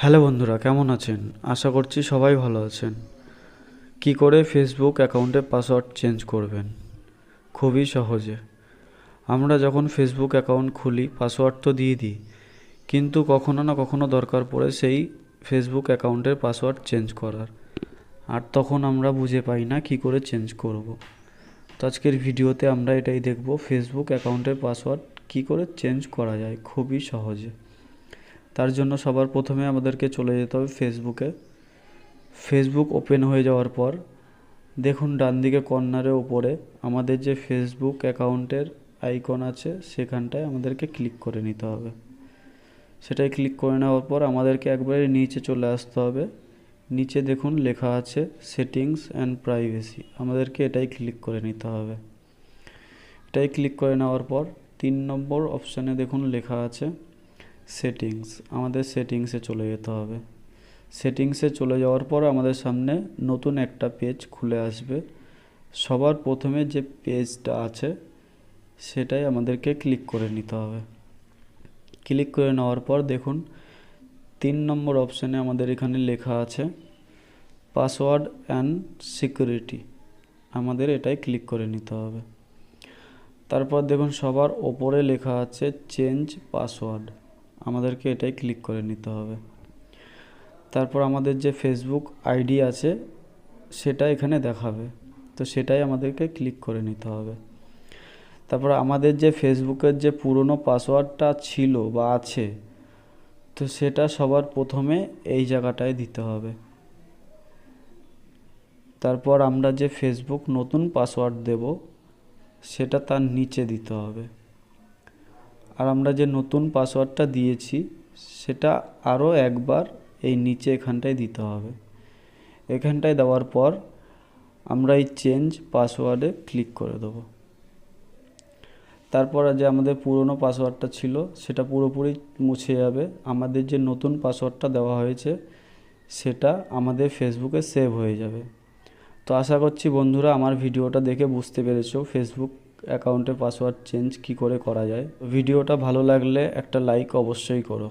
Hello বন্ধুরা, কেমন আছেন? আশা করছি সবাই ভালো আছেন। কি করে ফেসবুক অ্যাকাউন্টের পাসওয়ার্ড চেঞ্জ করবেন? খুবই সহজে। আমরা যখন ফেসবুক অ্যাকাউন্ট খুলি পাসওয়ার্ড তো দিয়ে দিই, কিন্তু কখনো না কখনো দরকার পড়ে সেই ফেসবুক অ্যাকাউন্টের পাসওয়ার্ড চেঞ্জ করার, আর তখন আমরা বুঝে পাই না কি করে চেঞ্জ করব। তো আজকের ভিডিওতে আমরা এটাই দেখব, ফেসবুক অ্যাকাউন্টের পাসওয়ার্ড কি করে চেঞ্জ করা যায় খুবই সহজে। তার জন্য সবার প্রথমে আমাদেরকে চলে যেতে হবে ফেসবুকে। ফেসবুক ওপেন হয়ে যাওয়ার পর দেখুন ডান দিকে কর্নারে ওপরে আমাদের যে ফেসবুক অ্যাকাউন্টের আইকন আছে সেখানটায় আমাদেরকে ক্লিক করে নিতে হবে। সেটাই ক্লিক করে নেওয়ার পর আমাদেরকে একবারে নিচে চলে আসতে হবে। নিচে দেখুন লেখা আছে সেটিংস অ্যান্ড প্রাইভেসি, আমাদেরকে এটাই ক্লিক করে নিতে হবে। এটাই ক্লিক করে নেওয়ার পর 3 নম্বর অপশানে দেখুন লেখা আছে সেটিংস, আমাদের সেটিংসে চলে যেতে হবে। সেটিংসে চলে যাওয়ার পর আমাদের সামনে নতুন একটা পেজ খুলে আসবে। সবার প্রথমে যে পেজটা আছে সেটাই আমাদেরকে ক্লিক করে নিতে হবে। ক্লিক করে নেওয়ার পর দেখুন 3 নম্বর অপশানে আমাদের এখানে লেখা আছে পাসওয়ার্ড অ্যান্ড সিকিউরিটি, আমাদের এটাই ক্লিক করে নিতে হবে। তারপর দেখুন সবার ওপরে লেখা আছে চেঞ্জ পাসওয়ার্ড, আমাদেরকে এটাই ক্লিক করে নিতে হবে। তারপর আমাদের যে ফেসবুক আইডি আছে সেটা এখানে দেখাবে, তো সেটাই আমাদেরকে ক্লিক করে নিতে হবে। তারপর আমাদের যে ফেসবুকের যে পুরনো পাসওয়ার্ডটা ছিল বা আছে, তো সেটা সবার প্রথমে এই জায়গাটায় দিতে হবে। তারপর আমরা যে ফেসবুক নতুন পাসওয়ার্ড দেব সেটা তার নিচে দিতে হবে। আর আমরা যে নতুন পাসওয়ার্ডটা দিয়েছি সেটা আরও একবার এই নিচে এখানটায় দিতে হবে। এখানটায় দেওয়ার পর আমরা এই চেঞ্জ পাসওয়ার্ডে ক্লিক করে দেবো। তারপর যে আমাদের পুরনো পাসওয়ার্ডটা ছিল সেটা পুরোপুরি মুছে যাবে। আমাদের যে নতুন পাসওয়ার্ডটা দেওয়া হয়েছে সেটা আমাদের ফেসবুকে সেভ হয়ে যাবে। তো আশা করছি বন্ধুরা আমার ভিডিওটা দেখে বুঝতে পেরেছো ফেসবুক অ্যাকাউন্টে পাসওয়ার্ড চেঞ্জ কি করে করা যায়। ভিডিওটা ভালো লাগলে একটা লাইক অবশ্যই করো।